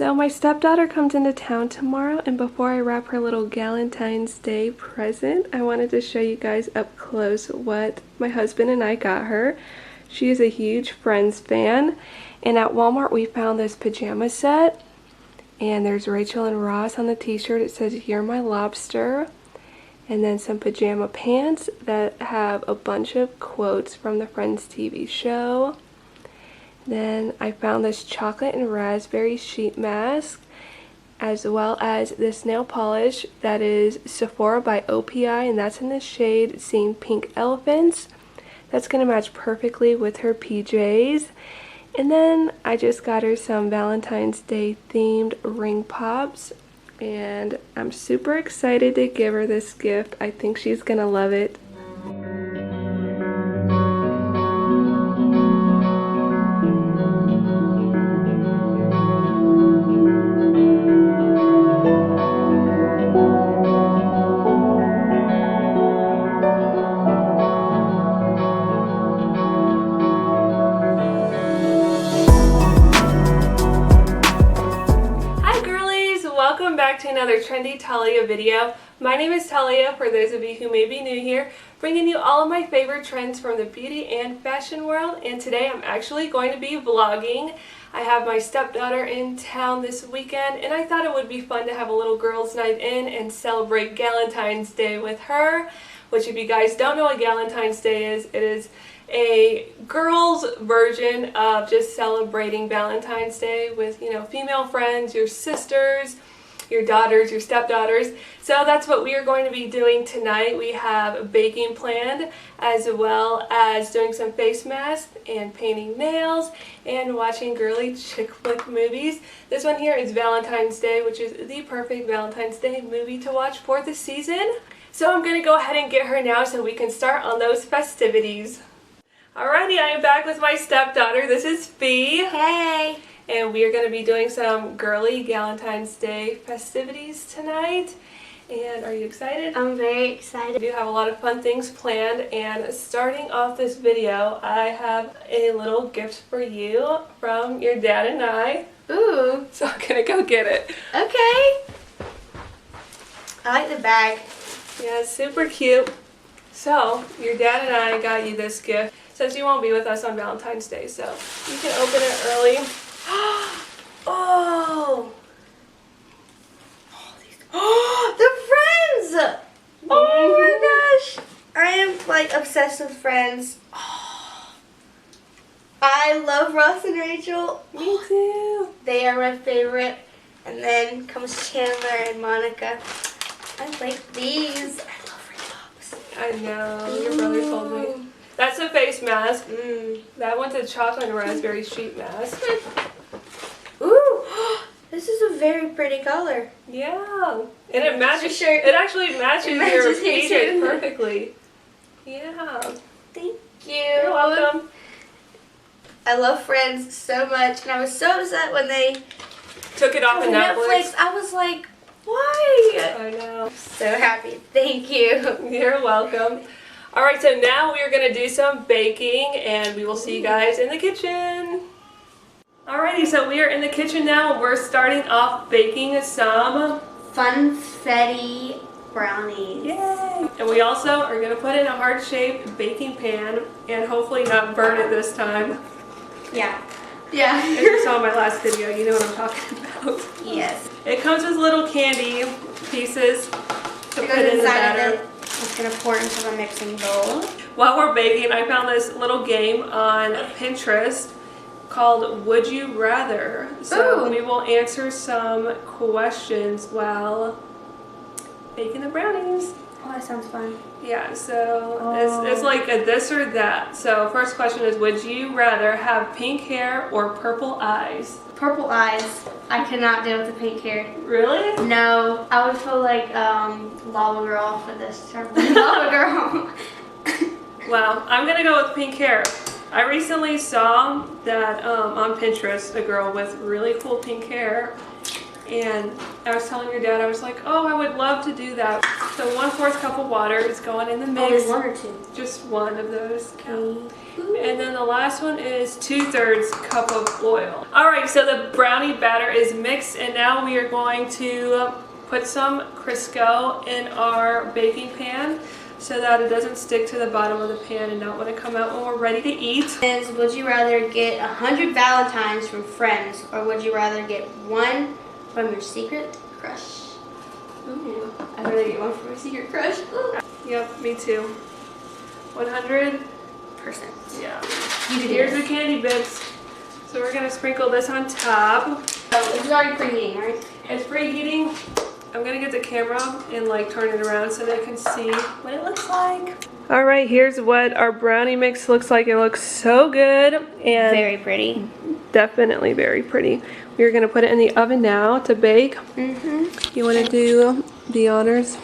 So my stepdaughter comes into town tomorrow, and before I wrap her little Galentine's Day present, I wanted to show you guys up close what my husband and I got her. She is a huge Friends fan, and at Walmart we found this pajama set, and there's Rachel and Ross on the t-shirt. It says, "You're my lobster." And then some pajama pants that have a bunch of quotes from the Friends TV show. Then I found this chocolate and raspberry sheet mask, as well as this nail polish that is Sephora by OPI, and that's in the shade Seeing Pink Elephants. That's going to match perfectly with her PJs. And then I just got her some Valentine's Day themed ring pops, and I'm super excited to give her this gift. I think she's going to love it. Welcome back to another Trendy Talia video. My name is Talia, for those of you who may be new here, bringing you all of my favorite trends from the beauty and fashion world, and today I'm actually going to be vlogging. I have my stepdaughter in town this weekend, and I thought it would be fun to have a little girls' night in and celebrate Galentine's Day with her, which if you guys don't know what Galentine's Day is, it is a girls' version of just celebrating Valentine's Day with, you know, female friends, your sisters, your daughters, your stepdaughters. So that's what we are going to be doing tonight. We have baking planned, as well as doing some face masks and painting nails and watching girly chick flick movies. This one here is Valentine's Day, which is the perfect Valentine's Day movie to watch for the season. So I'm going to go ahead and get her now so we can start on those festivities. Alrighty, I am back with my stepdaughter. This is Fee. Hey! And we are going to be doing some girly Galentine's Day festivities tonight. And are you excited? I'm very excited. We do have a lot of fun things planned, and starting off this video, I have a little gift for you from your dad and I. Ooh. So I'm going to go get it. Okay. I like the bag. Yeah, it's super cute. So, your dad and I got you this gift since you won't be with us on Valentine's Day, so you can open it early. Oh! Oh, the Friends! Oh my gosh! I am like obsessed with Friends. Oh. I love Ross and Rachel. Me too. They are my favorite. And then comes Chandler and Monica. I like these. I know, your brother told me. That's a face mask. That one's a chocolate and raspberry sheet mask. Ooh, this is a very pretty color. Yeah, and it matches. Shirt. It actually matches your his PJs shirt. perfectly. Yeah. Thank you. You're welcome. I love Friends so much, and I was so upset when they Took it off of Netflix. I was like, why? I know. So happy. Thank you. You're welcome. Alright, so now we are going to do some baking, and we will see you guys in the kitchen. Alrighty, so we are in the kitchen now. We're starting off baking some funfetti brownies. Yay! And we also are going to put in a heart-shaped baking pan and hopefully not burn it this time. Yeah. Yeah. If you saw my last video, you know what I'm talking about. Yes. It comes with little candy pieces to put in the batter. It's going to pour into the mixing bowl. While we're baking, I found this little game on Pinterest called Would You Rather? So we will answer some questions while baking the brownies. Oh, that sounds fun. Yeah, so it's like a this or that. So first question is, would you rather have pink hair or purple eyes? Purple eyes. I cannot deal with the pink hair. Really? No, I would feel like Lava Girl for this term. Lava Girl. Well, I'm gonna go with pink hair. I recently saw that on Pinterest, a girl with really cool pink hair, And I was telling your dad, I was like, oh, I would love to do that. So 1/4 cup of water is going in the mix. Only 1 or 2? Just one of those. And then the last one is 2/3 cup of oil. All right, so the brownie batter is mixed, and now we are going to put some Crisco in our baking pan so that it doesn't stick to the bottom of the pan and not want to come out when we're ready to eat. And would you rather get 100 Valentines from friends, or would you rather get 1 from your secret crush? Ooh. I'd rather get 1 from my secret crush. Yep, me too. 100%. Yeah. Here's the candy bits. So we're gonna sprinkle this on top. Oh, this is already preheating, right? It's preheating. I'm gonna get the camera and like turn it around so they can see what it looks like. All right, here's what our brownie mix looks like. It looks so good and Very pretty. definitely very pretty. We're gonna put it in the oven now to bake. You wanna do the honors?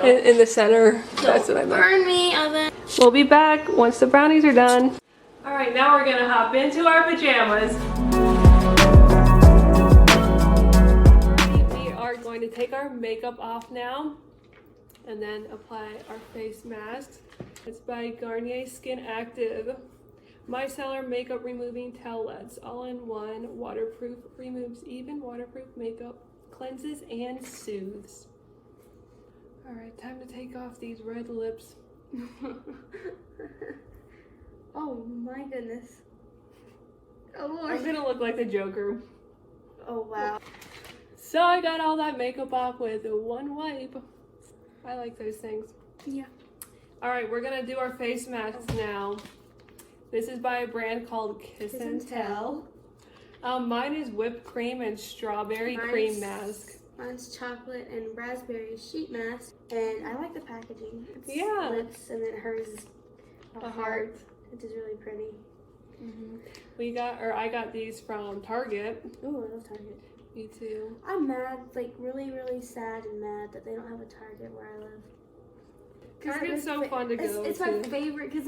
In the center. That's what I meant. Burn me, oven. We'll be back once the brownies are done. All right, now we're gonna hop into our pajamas. We are going to take our makeup off now and then apply our face masks. It's by Garnier Skin Active Micellar Makeup Removing Towelettes, all-in-one, waterproof, removes even waterproof makeup, cleanses and soothes. All right, time to take off these red lips. Oh my goodness. Oh Lord. I'm gonna look like the Joker. Oh wow. So I got all that makeup off with one wipe. I like those things. Yeah. All right, we're gonna do our face masks now. This is by a brand called Kiss and Tell. Mine is whipped cream and strawberry cream mask. Mine's chocolate and raspberry sheet mask, and I like the packaging. It's Yeah. lips, and then hers is a heart. It is really pretty. I got these from Target. Oh, I love Target. Me too. I'm mad, like really, really sad and mad that they don't have a Target where I live. Target's so fun to go It's to. my favorite because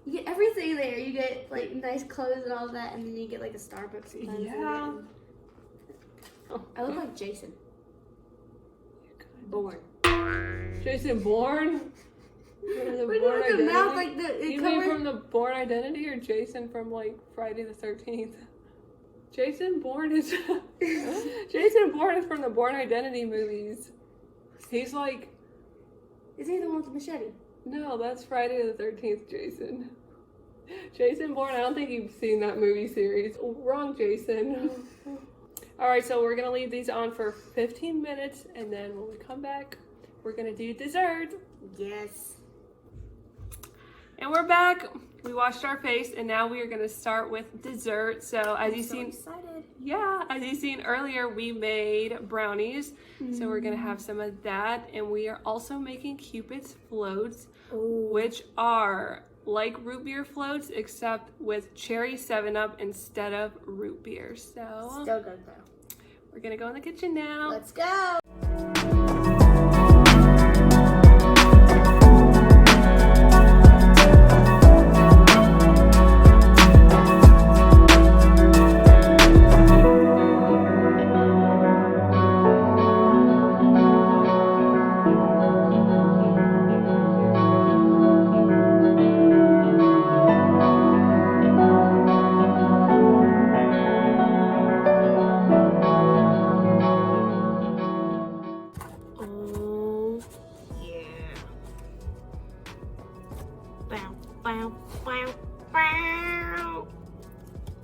you get everything there. You get like nice clothes and all that, and then you get like a Starbucks sometimes. Yeah. I look like Jason. Bourne. Jason Bourne? The We're Bourne doing the mouth Identity? like the You mean from the Bourne Identity or Jason from like Friday the 13th? Jason Bourne is Jason Bourne is from the Bourne Identity movies. He's like, Is he the one with the machete? no, that's Friday the 13th, Jason. Jason Bourne, I don't think you've seen that movie series. Oh, wrong, Jason. All right, so we're gonna leave these on for 15 minutes, and then when we come back, we're gonna do dessert. Yes. And we're back. We washed our face, and now we are gonna start with dessert. So as you seen, Excited. yeah, as you seen earlier, we made brownies. So we're gonna have some of that, and we are also making Cupid's floats, which are like root beer floats, except with cherry 7-Up instead of root beer. So Still good though. we're gonna go in the kitchen now. Let's go.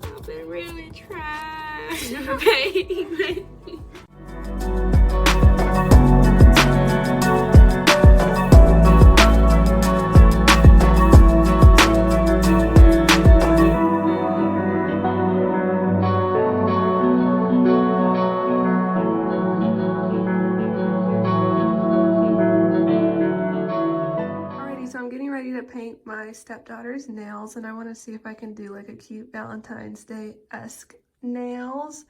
I've been really trying, baby. So I'm getting ready to paint my stepdaughter's nails, and I want to see if I can do like a cute Valentine's Day-esque nails,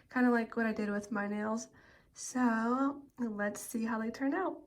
kind of like what I did with my nails. So let's see how they turn out.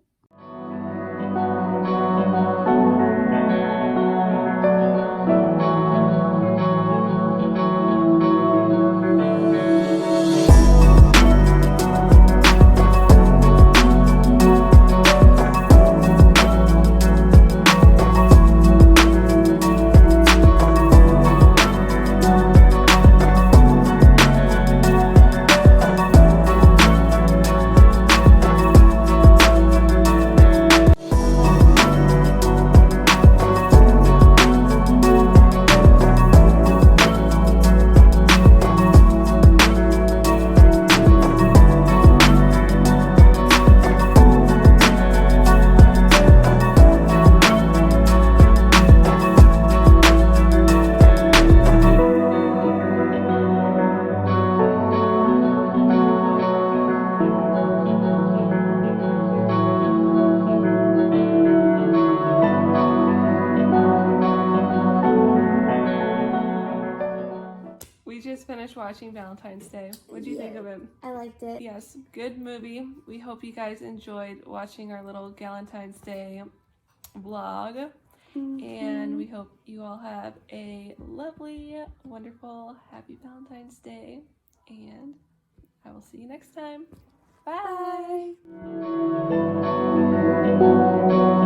watching Valentine's Day. What do you think of it? I liked it. Yes, good movie. We hope you guys enjoyed watching our little Galentine's Day vlog. And we hope you all have a lovely, wonderful, happy Valentine's Day. And I will see you next time. Bye. Bye.